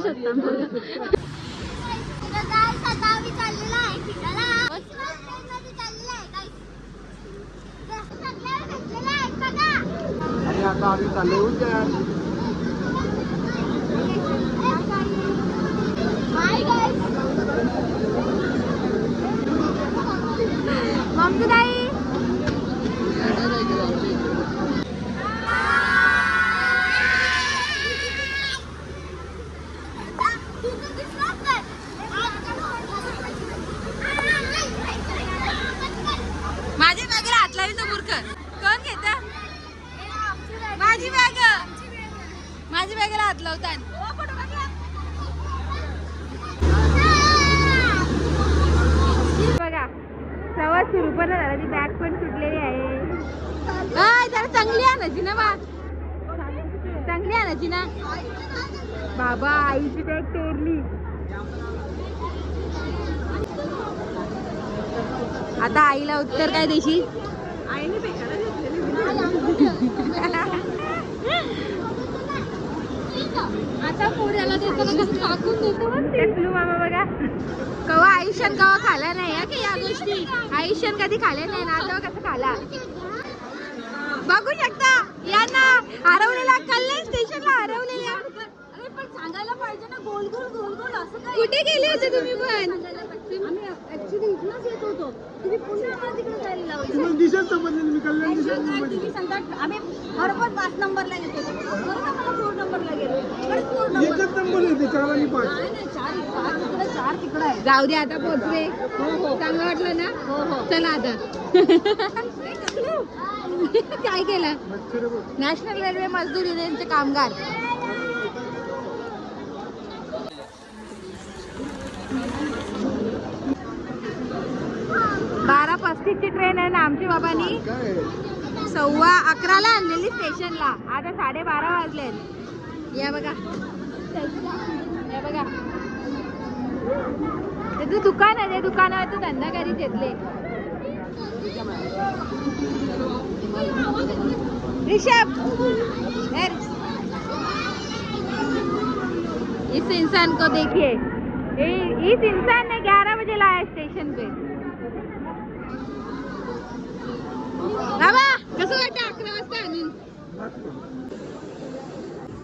शकता. आणि आता आम्ही चाललो उद्यान. ममताई माझी बॅग हात लावी तर मूर्ख कोण घेत? माझी बॅगला हात लावतात. बघा प्रवास सुरू पण झाला, ती बॅग पण सुटलेली आहे. जरा चांगली आणायची ना बा, चांगली आणायची ना बाबा. आईची बॅग तोडली. आता आईला उत्तर काय देशील? आईने आता पोऱ्याला देताना कसं टाकून देतो मामा. बघा कवा आयुष्यात कवा खाला नाही की या गोष्टी आयुष्यात कधी खाल्या नाही ना. आता कसं खाला बघू शकता. यांना हरवलेला कल्याण स्टेशनला हरवलेल्या. पण सांगायला पाहिजे ना, गोल गोल गोल गोल असं काय. कुठे गेले होते तुम्ही? पण आम्ही ऍक्च्युली इथनच येत होतो. तुम्ही पुन्हा आम्हाला तिकडे जायला लावलं. दिशा समजली मी कल्याण दिशा तुम्ही सांगता आम्ही बरोबर 5 नंबरला येत होतो. बरोबर आम्हाला 4 नंबरला गेलो. एकच नंबर येते 4 आणि 5. नाही 4 तिकडे आहे. जाऊ दे आता पोहोचले. चांगलं वाटलं ना. हो चला आता. काय केलं? नॅशनल रेल्वे मजदूर युनियनचे कामगार. बारा 35 ची ट्रेन आहे ना आमची बाबांनी 11:15 आणलेली स्टेशनला. आता 12:30 वाजलेत. या बघा, या बघा ते दुकान आहे. ते दुकानावर धंदा करीत घेतले. ऋषभ इस इंसान को देखिए, इस इंसान ने 11 बजे लाया स्टेशन पे. बाबा कसं वाटतं 11 वाजता आणून?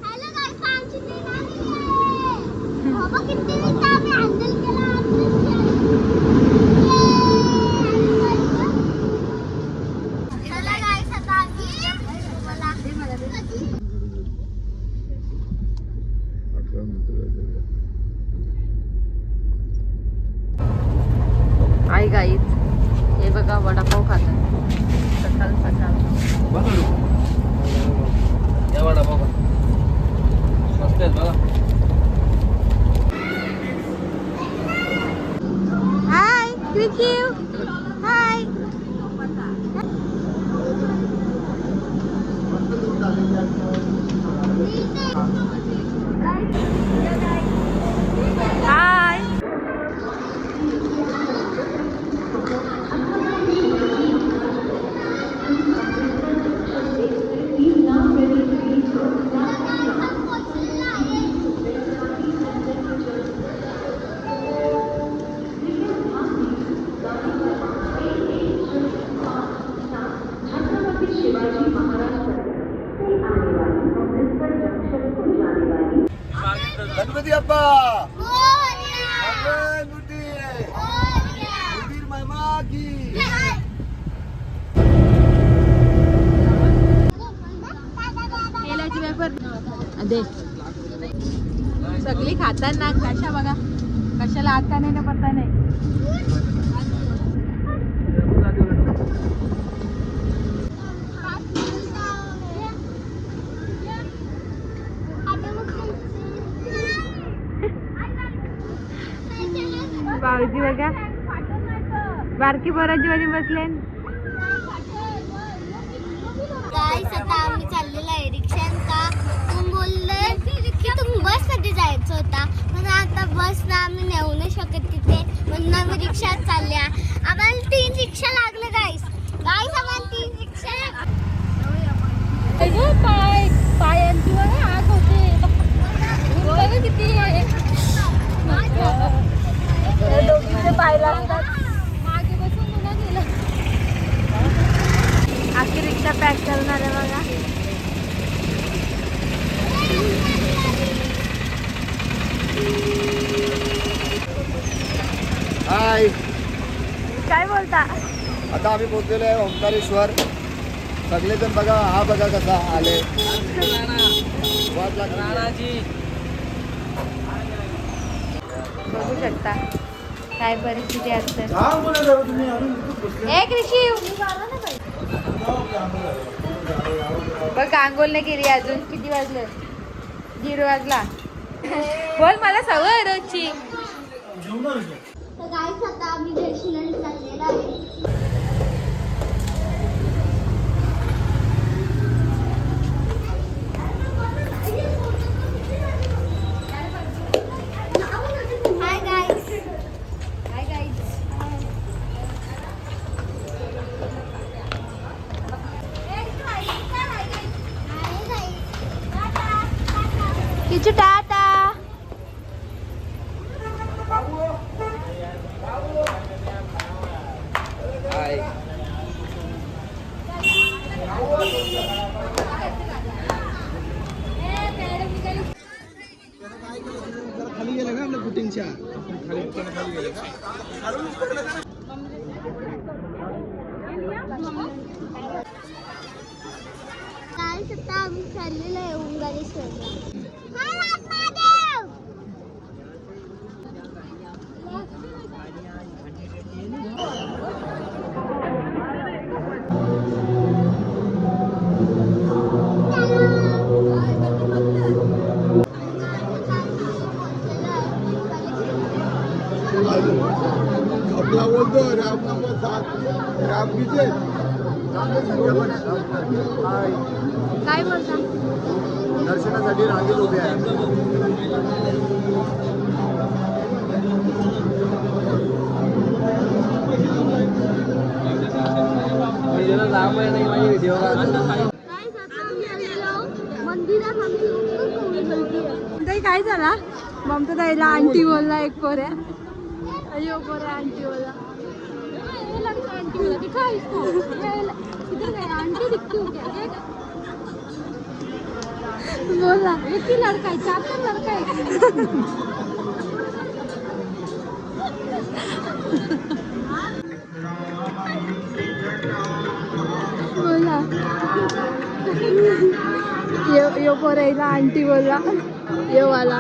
हॅलो गाइस, आमची ट्रेन आली आहे. बाबा किती मिनिटं आम्ही हँडल केला. आई गाईत हे बघा वडापाव खातात सकाळ सकाळ. या वडापाव मस्त आहे बघा. हाय क्रिक्यू, हाय. हाय. गणपती अप्पा मामा की केल्याची वेपर दे. सगळी खातात ना. कशा बघा कशाला आता नाही ना पत्ता नाही. भाऊजी बघा बारकी पोराची मध्ये बसले. गाइस आता आम्ही चाललेलो आहे रिक्षात. का तुम बोलले की तुम बस मध्ये जायचं होता, पण आता बस ना आम्ही नेऊ नाही शकत तिथे, म्हणून आम्ही रिक्षात चालल्या. आम्हाला 3 रिक्षा लागले गाइस. आम्हाला 3 रिक्षा. पायांची आग होते बघा किती. त्या दोघीचे पाय लागतात. मागे बसून तुला गेलं. आखी रिक्षा पॅक करून आल्या बघा. हाय, काय बोलता? आता आम्ही पोहोचलेलो आहे ओंकारेश्वर. सगळेजण बघा, हा बघा कसा आले. बघू शकता काय परिस्थिती असते. एक ऋषी बघ, आंघोळने केली. अजून किती वाजले? 0 वाजला. बोल, मला सवय आहे रोजची. तर गाईस आता आम्ही दर्शनाला चाललेलो आहे. Hi guys. Hi guys. किचू टाटा. हाय. खाली गेलं का आपल्या बुटिंगच्या खाली गेलं का? गाईस आता आम्ही चाललेलो आहे ओंकारेश्वरला. आपला बोलतो राम विजय. काय बोलता? दर्शनासाठी रांगेत उभे आहे. काय झाला? ममता ताईला आंटी बोलला. एक पोऱ्या अयो पोऱ्या आंटी बोला. आंटी बोला दिखा इसको. इधर गया आंटी दिखती हो क्या? बोला एक ही लड़का है, 4 लड़का है. बोला यो पोरायला आंटी बोला. यो वाला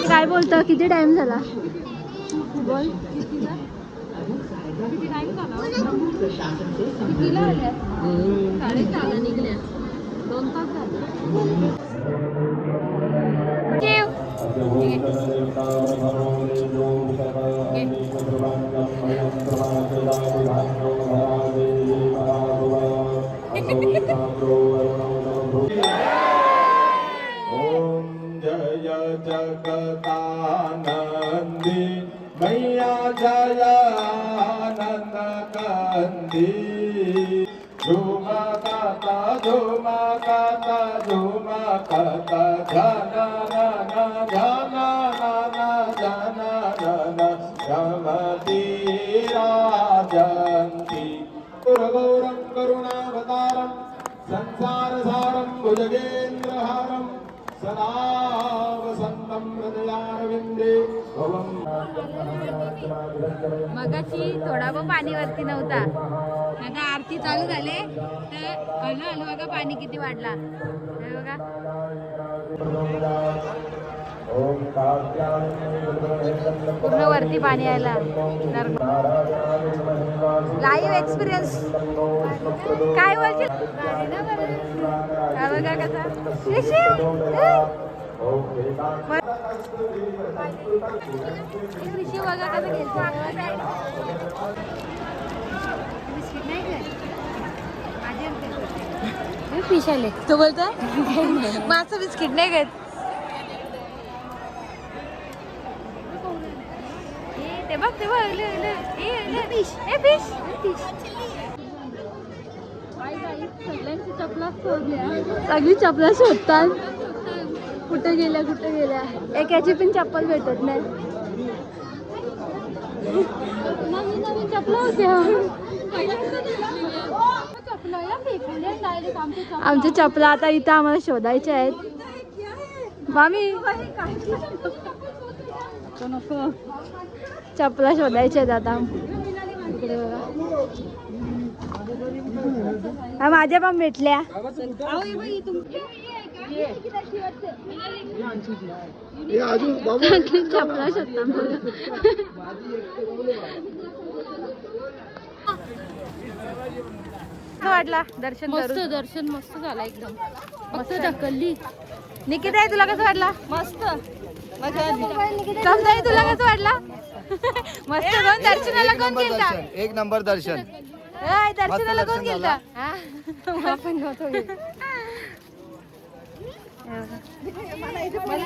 काय बोलतो? किती टाइम झाला? बोल. किती टाइम झाला? कितीला आल्या? 4:30 निघल्या. 2 तास झाले. ओम जय जगदानंदी मैया जय आनंद कंदी. झुमा काता झुमा काता झुमा काता जाना नाना जाना नाना जाना नाना रमती राजंती. पुरगौरं करुणावतारं संसारसारं भुजगेन्द्रहारं सदा वसन्तं हृदयारविन्दे भवं. मगाची थोडा पण पाणी वरती नव्हता. आता आरती चालू झाले तर हळू बघा पाणी किती वाढला. हे बघा पूर्ण वरती पाणी यायला. लाईव्ह एक्सपिरियन्स काय बोलशील? बघा कसा ऋषी बघा कसं बिस्किट नाही काय फिश आले. तो बोलतो माझं बिस्किट नाही घेत. ते बघ ते बघ फिश फिश. सगळी चपला शोधतात. कुठे गेल्या एक याची पण चप्पल भेटत नाही. नवीन चप्पल होत्या. आमच्या चपला आता इथं आम्हाला शोधायच्या आहेत. मामी चपला शोधायच्या आहेत आता. इकडे बघा हा माझ्या पण भेटल्या. चपला शोधता वाटला दर्शन करून. दर्शन मस्त झालं एकदम. मस्त ढकलली. निकिता आहे तुला कसं वाटला? मस्त. कसं तुला कसं वाटला? मस्त. कोण दर्शनाला कोण गेलता? एक नंबर दर्शन. दर्शनाला कोण गेलता?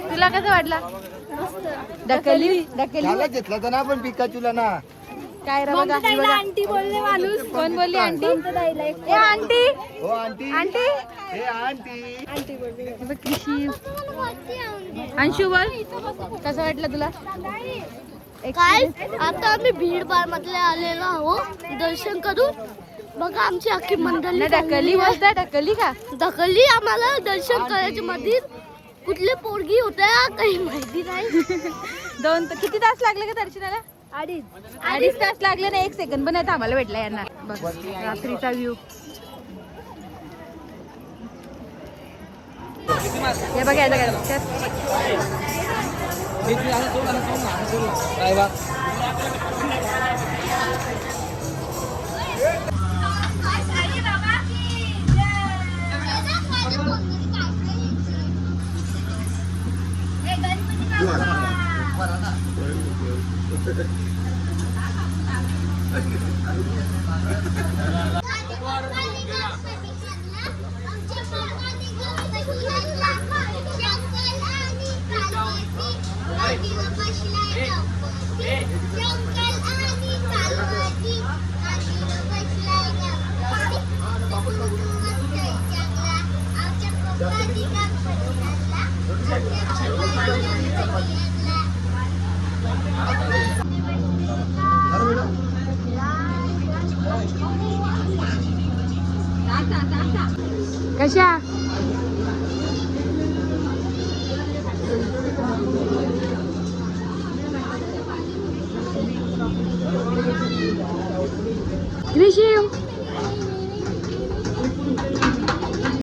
तुला कसं वाटला? ढकलली घेतला तर ना पण पिकाचूला ना काय रे बघा. आंटी बोलले माणूस. कोण बोलली आंटी? ए आंटी. हो आंटी. आंटी हे आंटी बघ कृषी. अंशू बोल कसं वाटलं तुला? काय आता आम्ही भीडभाड मध्ये आलेलो आहोत दर्शन करून. बघा आमची अख्खी मंडळी ढकलली बोलता. ढकलली का? ढकलली आम्हाला दर्शन करायच्या मध्ये. कुठले पोरगी होत्या काही माहिती नाही. किती तास लागले का दर्शनाला? अडीच तास लागले ना. 1 सेकंद पण नाही आम्हाला भेटला यांना. बघ रात्रीचा व्ह्यू. हे बघ कशा